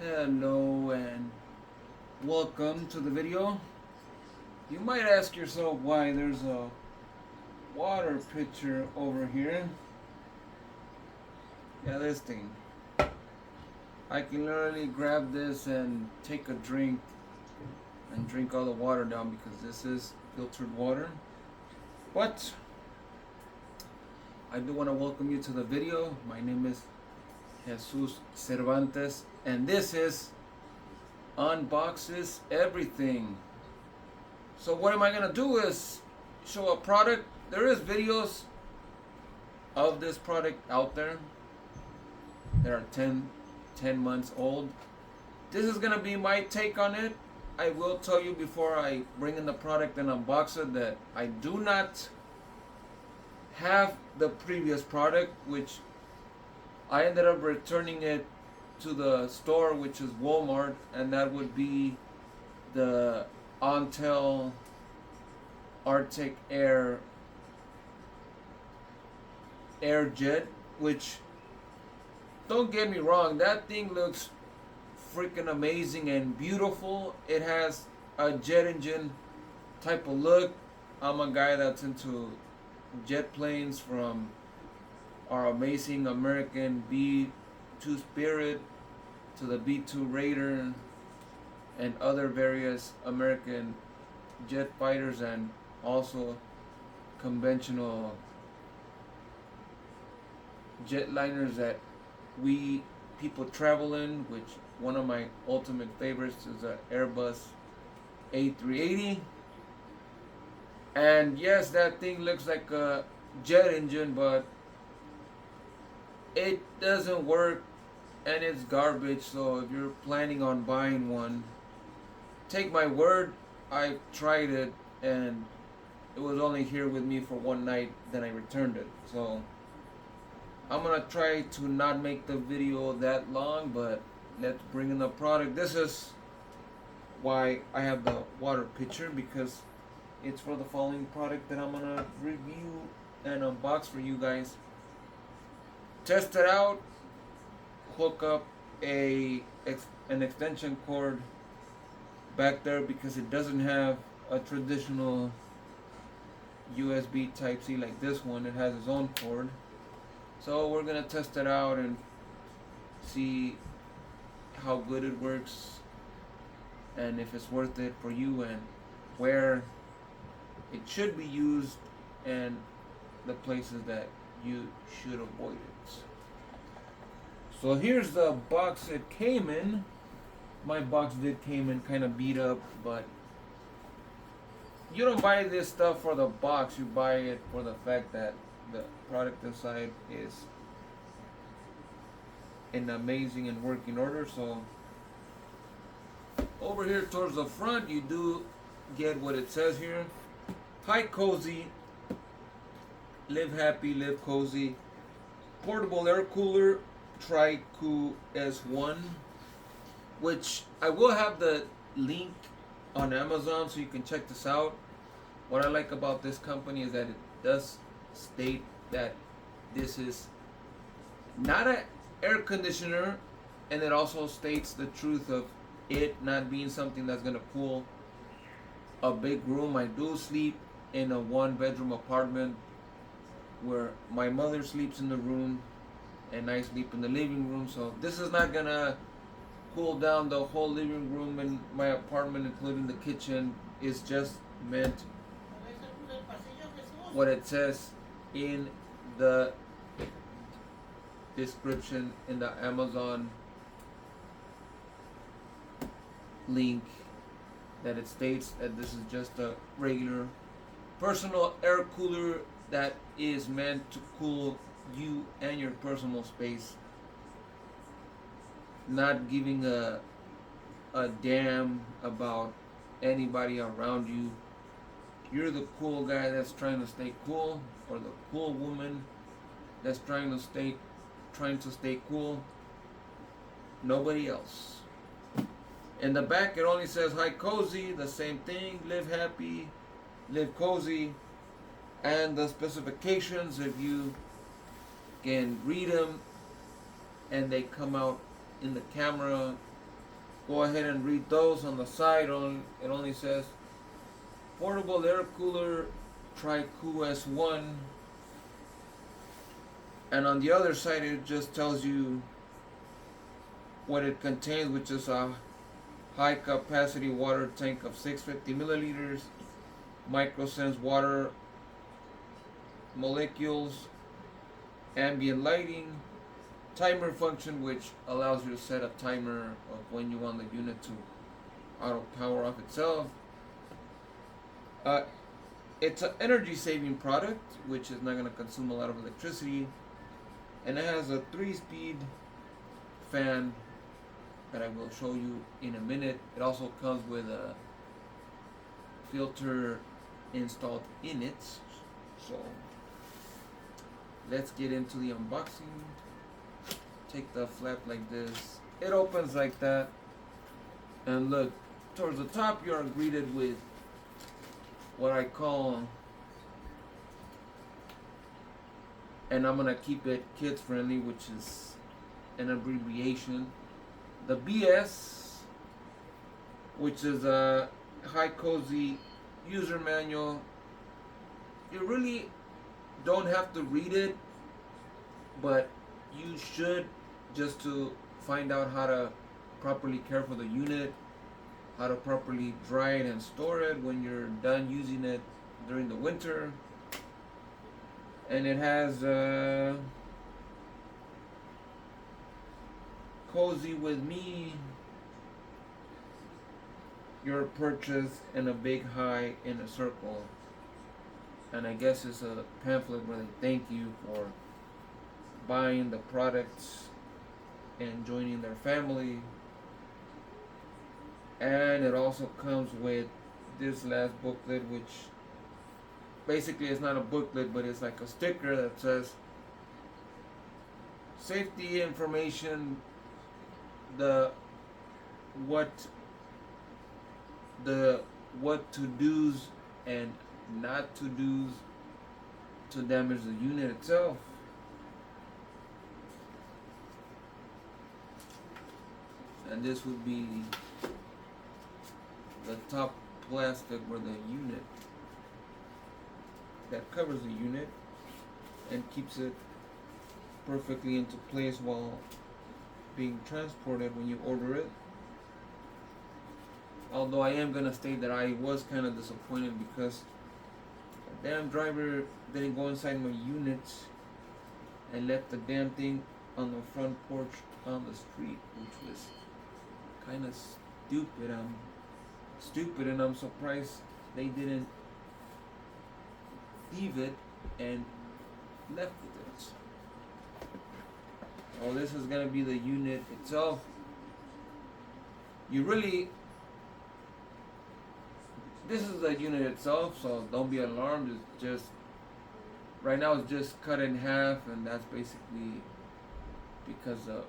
Hello and welcome to the video. You might ask yourself why there's a water pitcher over here. Yeah, this thing. I can literally grab this and take a drink and drink all the water down because this is filtered water. But I do want to welcome you to the video. My name is Jesus Cervantes and this is Unboxes Everything. So what am I gonna do is show a product. There is videos of this product out there that are 10 months old. This is gonna be my take on it. I will tell you before I bring in the product and unbox it that I do not have the previous product, which I ended up returning it to the store, which is Walmart, and that would be the Ontel Arctic Air Jet, which, don't get me wrong, that thing looks freaking amazing and beautiful. It has a jet engine type of look. I'm a guy that's into jet planes, from our amazing American B-2 Spirit to the B-2 Raider and other various American jet fighters, and also conventional jetliners that we people travel in, which one of my ultimate favorites is the Airbus A380. And yes, that thing looks like a jet engine, but it doesn't work and it's garbage. So if you're planning on buying one, take my word, I tried it and it was only here with me for one night, then I returned it. So I'm gonna try to not make the video that long, but let's bring in the product. This is why I have the water pitcher, because it's for the following product that I'm gonna review and unbox for you guys. Test it out, hook up an extension cord back there because it doesn't have a traditional USB type C like this one. It has its own cord. So we're gonna test it out and see how good it works and if it's worth it for you and where it should be used and the places that you should avoid it. So here's the box it came in. My box did came in kind of beat up, but you don't buy this stuff for the box, you buy it for the fact that the product inside is in amazing and working order. So over here towards the front, you do get what it says here: HiCOZY, live happy, live cozy, portable air cooler, Tri-Cool S1, which I will have the link on Amazon so you can check this out. What I like about this company is that it does state that this is not an air conditioner, and it also states the truth of it not being something that's going to cool a big room. I do sleep in a 1-bedroom apartment where my mother sleeps in the room and I sleep in the living room, so this is not gonna cool down the whole living room in my apartment, including the kitchen. It's just meant what it says in the description in the Amazon link, that it states that this is just a regular personal air cooler that is meant to cool you and your personal space, not giving a damn about anybody around you. You're the cool guy that's trying to stay cool, or the cool woman that's trying to stay cool. Nobody else. In the back it only says HiCOZY, the same thing, live happy, live cozy, and the specifications, if you can read them, and they come out in the camera go ahead and read those. On the side, it only says portable air cooler HiCOZY, and on the other side it just tells you what it contains, which is a high capacity water tank of 650 milliliters, microsense water molecules, ambient lighting, timer function, which allows you to set a timer of when you want the unit to auto power off itself. It's an energy saving product, which is not going to consume a lot of electricity, and it has a 3-speed fan that I will show you in a minute. It also comes with a filter installed in it. So let's get into the unboxing. Take the flap like this. It opens like that, and look, towards the top you are greeted with what I call, and I'm gonna keep it kids friendly, which is an abbreviation, the BS, which is a HiCOZY user manual. You really don't have to read it, but you should, just to find out how to properly care for the unit, how to properly dry it and store it when you're done using it during the winter. And it has Cozy with me, your purchase, and a big high in a circle. And I guess it's a pamphlet where they thank you for buying the products and joining their family. And it also comes with this last booklet, which basically is not a booklet, but it's like a sticker that says safety information, what to do's and not to do's to damage the unit itself. And this would be the top plastic where the unit that covers the unit and keeps it perfectly into place while being transported when you order it. Although I am gonna state that I was kind of disappointed because the damn driver didn't go inside my unit and left the damn thing on the front porch on the street, which was kind of stupid. I'm stupid, and I'm surprised they didn't leave it and left it. Oh, this is gonna be the unit itself. This is the unit itself, so don't be alarmed. It's just, right now it's just cut in half, and that's basically because the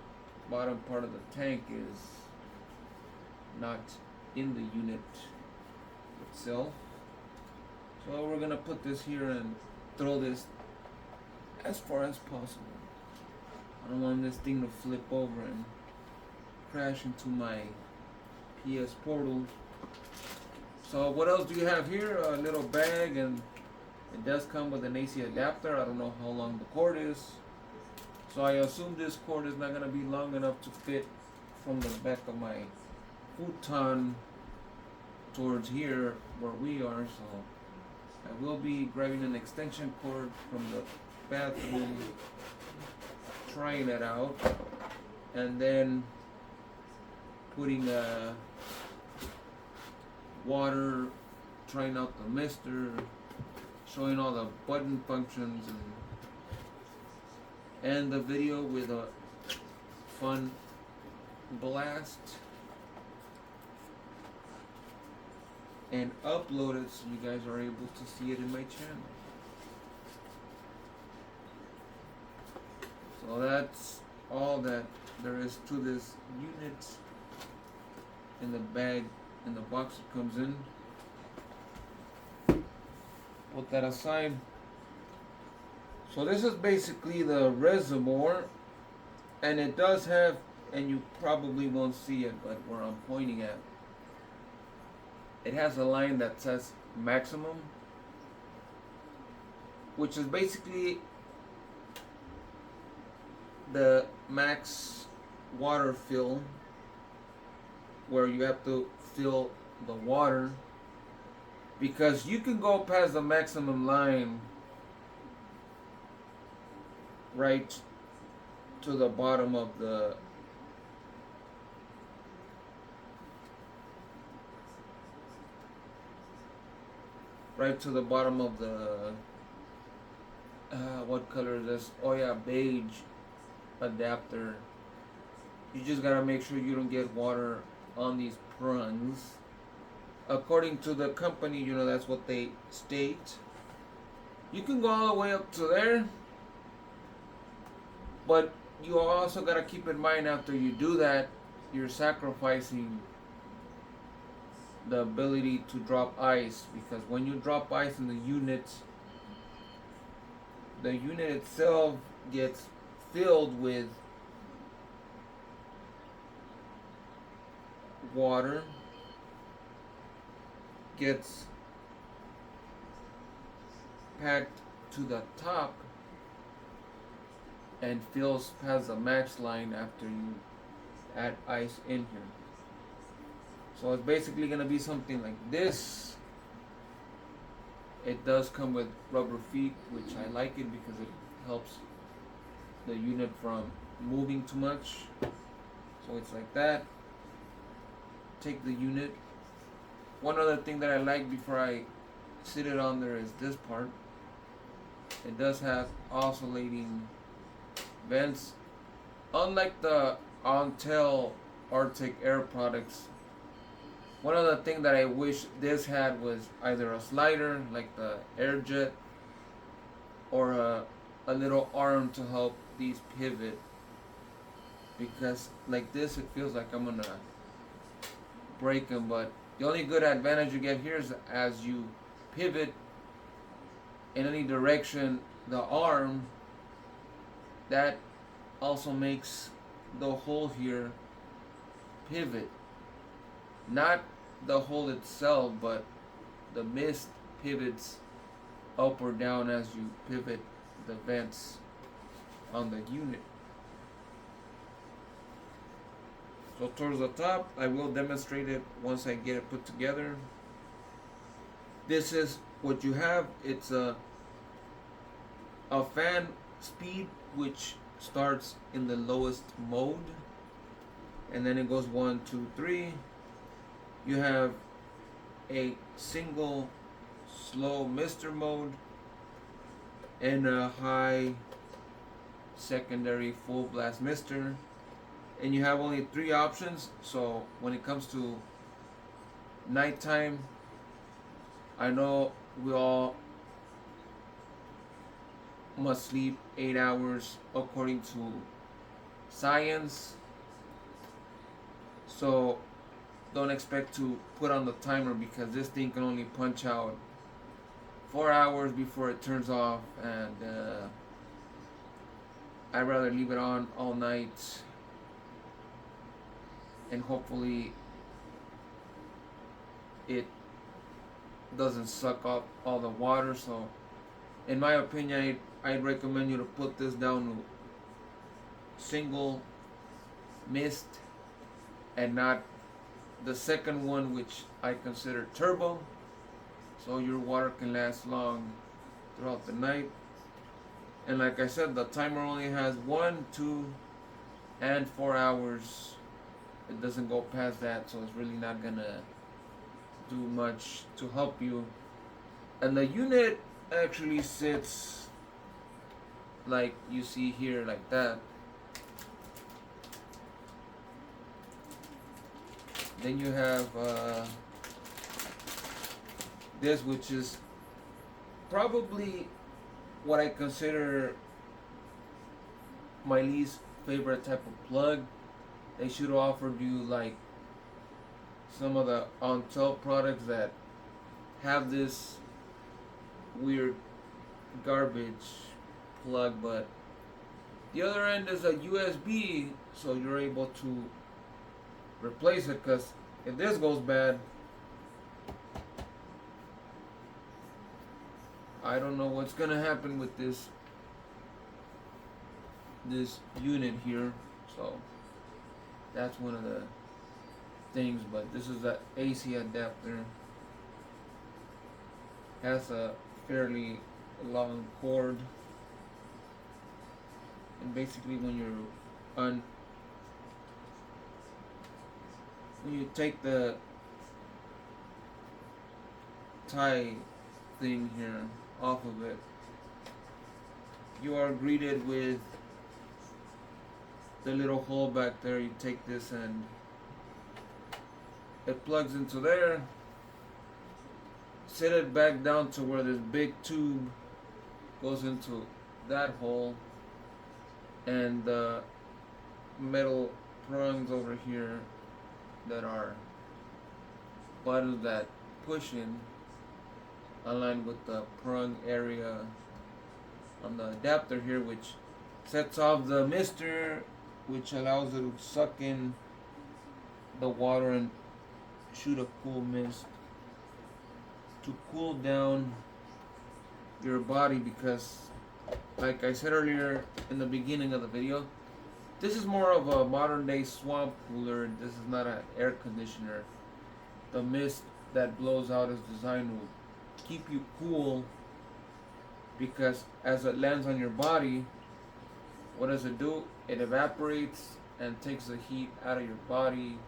bottom part of the tank is not in the unit itself. So we're gonna put this here and throw this as far as possible. I don't want this thing to flip over and crash into my PS Portal. So what else do you have here? A little bag, and it does come with an AC adapter. I don't know how long the cord is, so I assume this cord is not gonna be long enough to fit from the back of my futon towards here where we are. So I will be grabbing an extension cord from the bathroom, trying it out, and then putting water, trying out the mister, showing all the button functions, and end the video with a fun blast and upload it so you guys are able to see it in my channel. So that's all that there is to this unit. In the bag, in the box it comes in. Put that aside. So this is basically the reservoir, and it does have and you probably won't see it, but where I'm pointing at, it has a line that says maximum, which is basically the max water fill, where you have to fill the water, because you can go past the maximum line right to the bottom of the what color is this? Oh yeah, beige adapter. You just gotta make sure you don't get water on these pruns. According to the company, you know, that's what they state. You can go all the way up to there, but you also gotta keep in mind, after you do that, you're sacrificing the ability to drop ice, because when you drop ice in the unit itself gets filled with water, gets packed to the top, and fills past the max line after you add ice in here. So it's basically gonna be something like this. It does come with rubber feet, which I like it because it helps the unit from moving too much. So it's like that. Take the unit. One other thing that I like before I sit it on there is this part. It does have oscillating vents. Unlike the Ontel Arctic Air products, one other thing that I wish this had was either a slider like the Airjet, or a little arm to help these pivot, because like this it feels like I'm gonna break them. But the only good advantage you get here is as you pivot in any direction, the arm, that also makes the hole here pivot. Not the hole itself, but the mist pivots up or down as you pivot the vents on the unit. So towards the top, I will demonstrate it once I get it put together. This is what you have. It's a fan speed, which starts in the lowest mode, and then it goes 1, 2, 3. You have a single slow mister mode and a high secondary full blast mister, and you have only 3 options. So when it comes to nighttime, I know we all must sleep 8 hours according to science, so don't expect to put on the timer, because this thing can only punch out 4 hours before it turns off, and I'd rather leave it on all night, and hopefully it doesn't suck up all the water. So in my opinion, I'd recommend you to put this down to single mist, and not the second one, which I consider turbo, so your water can last long throughout the night. And like I said, the timer only has 1, 2, and 4 hours. It doesn't go past that, so it's really not gonna do much to help you. And the unit actually sits like you see here, like that. Then you have this, which is probably what I consider my least favorite type of plug. They should have offered you like some of the Ontel products that have this weird garbage plug, but the other end is a USB so you're able to replace it, because if this goes bad, I don't know what's gonna happen with this unit here. So that's one of the things. But this is the AC adapter. Has a fairly long cord, and basically when you take the tie thing here off of it, you are greeted with the little hole back there. You take this and it plugs into there. Set it back down to where this big tube goes into that hole, and the metal prongs over here that are buttons that push in align with the prong area on the adapter here, which sets off the mister, which allows it to suck in the water and shoot a cool mist to cool down your body. Because like I said earlier in the beginning of the video, this is more of a modern day swamp cooler. This is not an air conditioner. The mist that blows out is designed to keep you cool, because as it lands on your body, what does it do? It evaporates and takes the heat out of your body,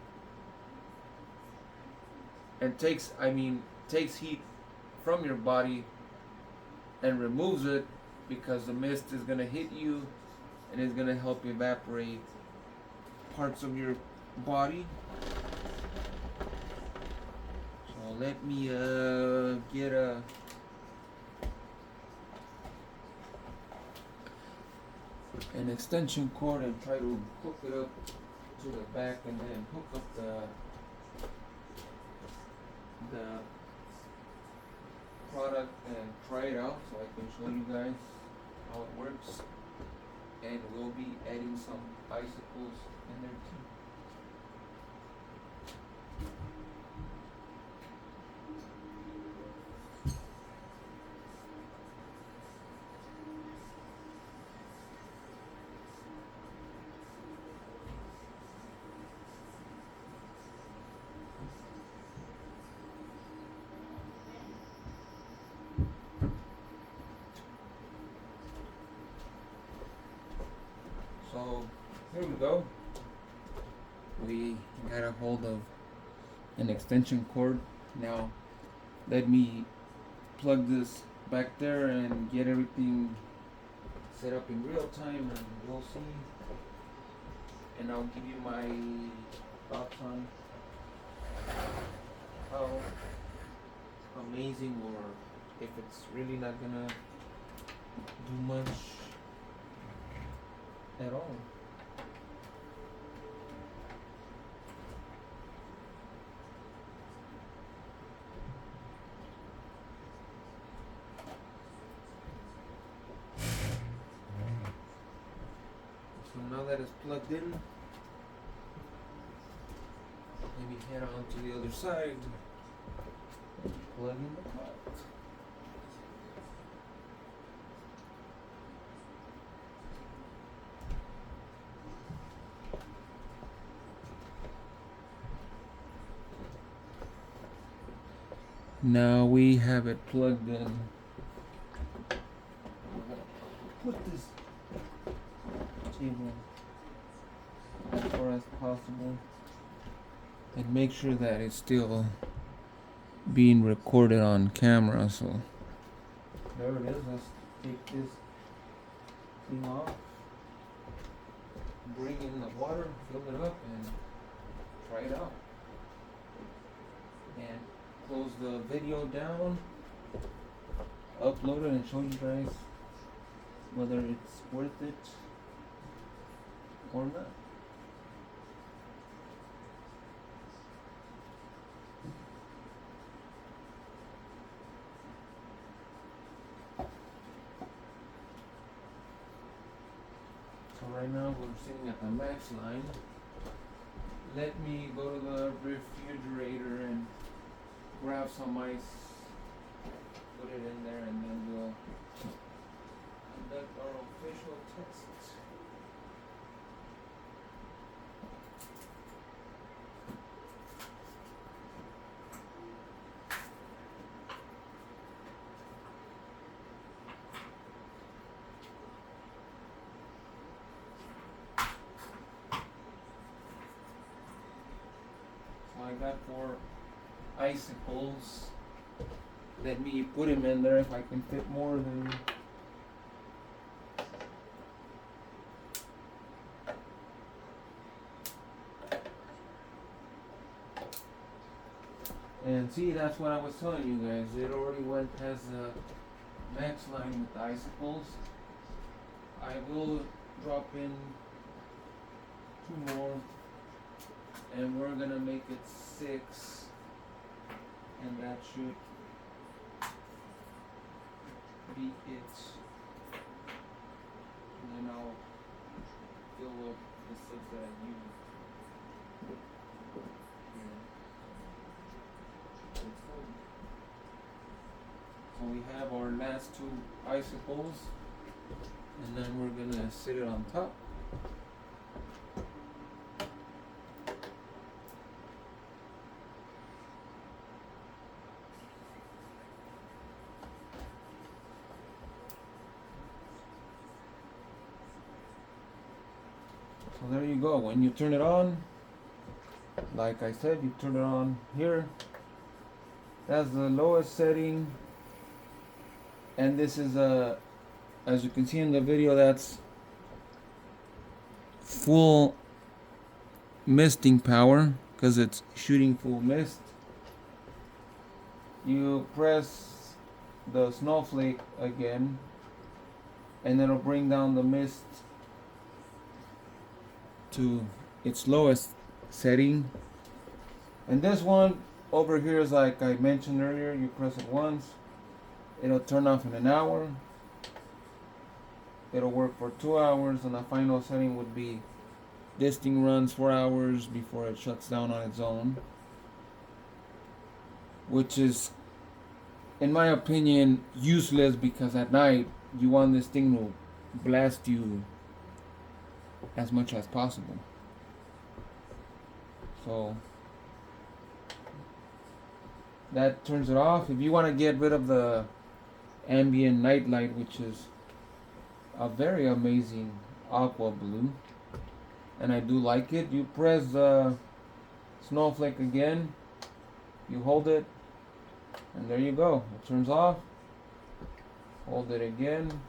and takes heat from your body and removes it, because the mist is going to hit you and it's going to help evaporate parts of your body. So let me get an extension cord and try to hook it up to the back, and then hook up the product and try it out so I can show you guys how it works. And we'll be adding some icicles in there too. So here we go. We got a hold of an extension cord. Now let me plug this back there and get everything set up in real time, and we'll see. And I'll give you my thoughts on how amazing, or if it's really not gonna do much at all. So now that it's plugged in, maybe head on to the other side and plug in the pot. Now we have it plugged in. We're gonna put this table as far as possible and make sure that it's still being recorded on camera. So there it is. Let's take this thing off, bring in the water, fill it up, and try it out. And close the video down, upload it, and show you guys whether it's worth it or not. So right now we're sitting at the max line. Let me go to the refrigerator and grab some ice, put it in there, and then we'll conduct our official tests. So I got 4 icicles. Let me put him in there if I can fit more than. And see, that's what I was telling you guys. It already went past the max line with the icicles. I will drop in 2 more, and we're gonna make it 6, and that should be it. And then I'll fill up the 6 that I used. So we have our last 2 icicles, and then we're gonna sit it on top. So there you go. When you turn it on, like I said, you turn it on here. That's the lowest setting, and this is as you can see in the video, that's full misting power because it's shooting full mist. You press the snowflake again, and it'll bring down the mist to its lowest setting. And this one over here is like I mentioned earlier. You press it once, it'll turn off in an hour. It'll work for 2 hours, and the final setting would be this thing runs 4 hours before it shuts down on its own, which is, in my opinion, useless because at night you want this thing to blast you as much as possible. So that turns it off. If you want to get rid of the ambient night light, which is a very amazing aqua blue, and I do like it, you press the snowflake again, you hold it, and there you go. It turns off. Hold it again,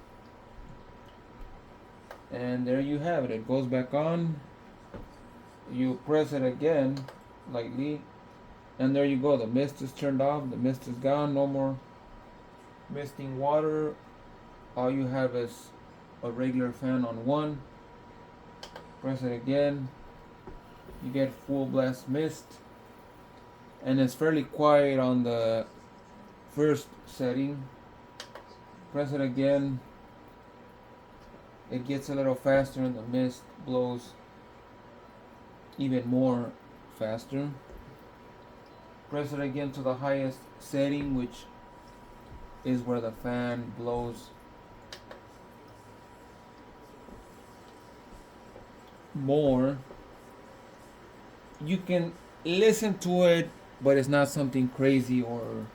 and there you have it. It goes back on. You press it again lightly, and there you go. The mist is turned off. The mist is gone. No more misting water. All you have is a regular fan on 1. Press it again. You get full blast mist, and it's fairly quiet on the first setting. Press it again. It gets a little faster, and the mist blows even more faster. Press it again to the highest setting, which is where the fan blows more. You can listen to it, but it's not something crazy or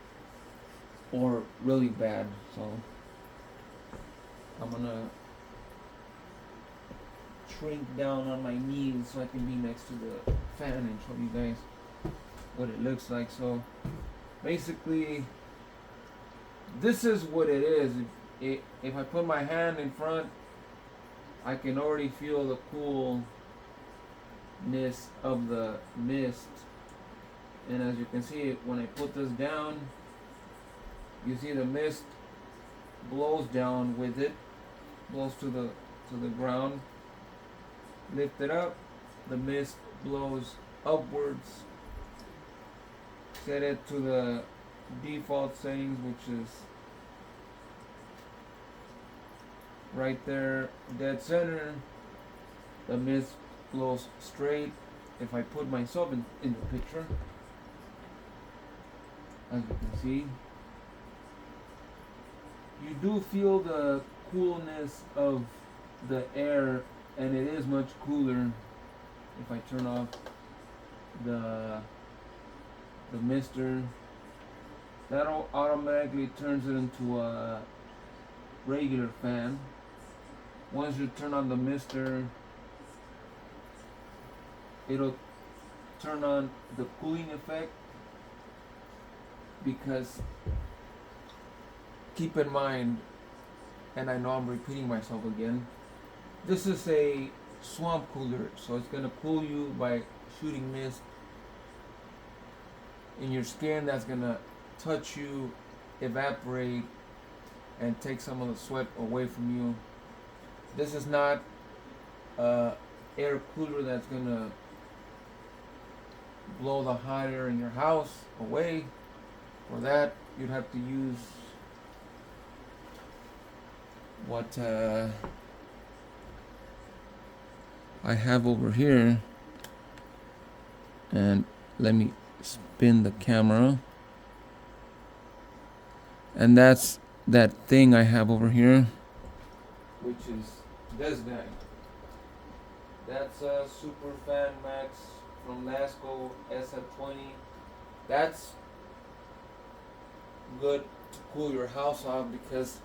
really bad. So I'm gonna shrink down on my knees so I can be next to the fan and show you guys what it looks like. So basically, this is what it is. If I put my hand in front, I can already feel the coolness of the mist. And as you can see, when I put this down, you see the mist blows down with it, blows to the ground. Lift it up, the mist blows upwards. Set it to the default settings, which is right there, dead center. the mist blows straight. If I put myself in the picture, as you can see, you do feel the coolness of the air, and it is much cooler if I turn off the mister. That automatically turns it into a regular fan. Once you turn on the mister, it'll turn on the cooling effect, because keep in mind, and I know I'm repeating myself again, this is a swamp cooler, so it's gonna cool you by shooting mist in your skin. That's gonna touch you, evaporate, and take some of the sweat away from you. This is not a air cooler that's gonna blow the hot air in your house away. For that, you'd have to use what I have over here, and let me spin the camera, and that's that thing I have over here, which is this guy. That's a Super Fan Max from Lasco SF20. That's good to cool your house off, because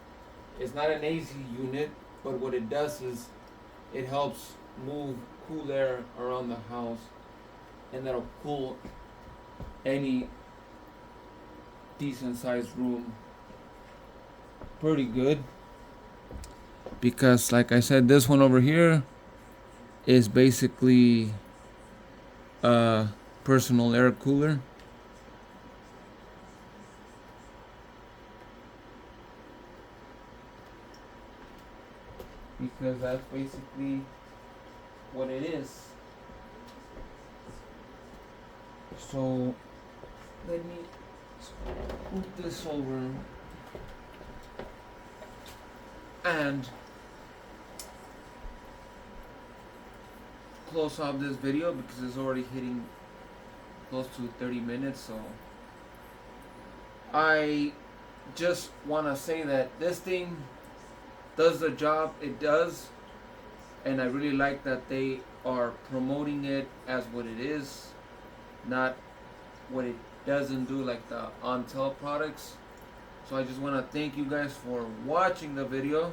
it's not an AC unit, but what it does is it helps move cool air around the house, and that'll cool any decent sized room pretty good. Because like I said, this one over here is basically a personal air cooler. Because that's basically what it is. So let me put this over and close off this video, because it's already hitting close to 30 minutes. So I just want to say that this thing does the job it does, and I really like that they are promoting it as what it is, not what it doesn't do, like the on-sale products. So I just want to thank you guys for watching the video.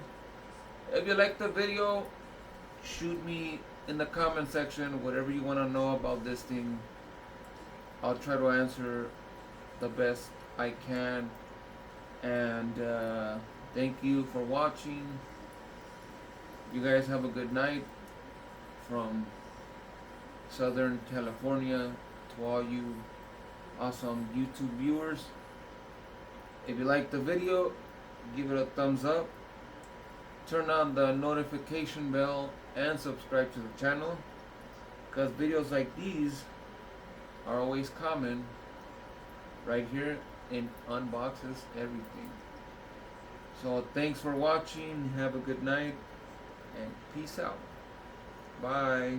If you like the video, shoot me in the comment section whatever you want to know about this thing. I'll try to answer the best I can. And thank you for watching. You guys have a good night from Southern California to all you awesome YouTube viewers. If you like the video, give it a thumbs up. Turn on the notification bell and subscribe to the channel, because videos like these are always common right here in Unboxes Everything. So thanks for watching, have a good night, and peace out. Bye.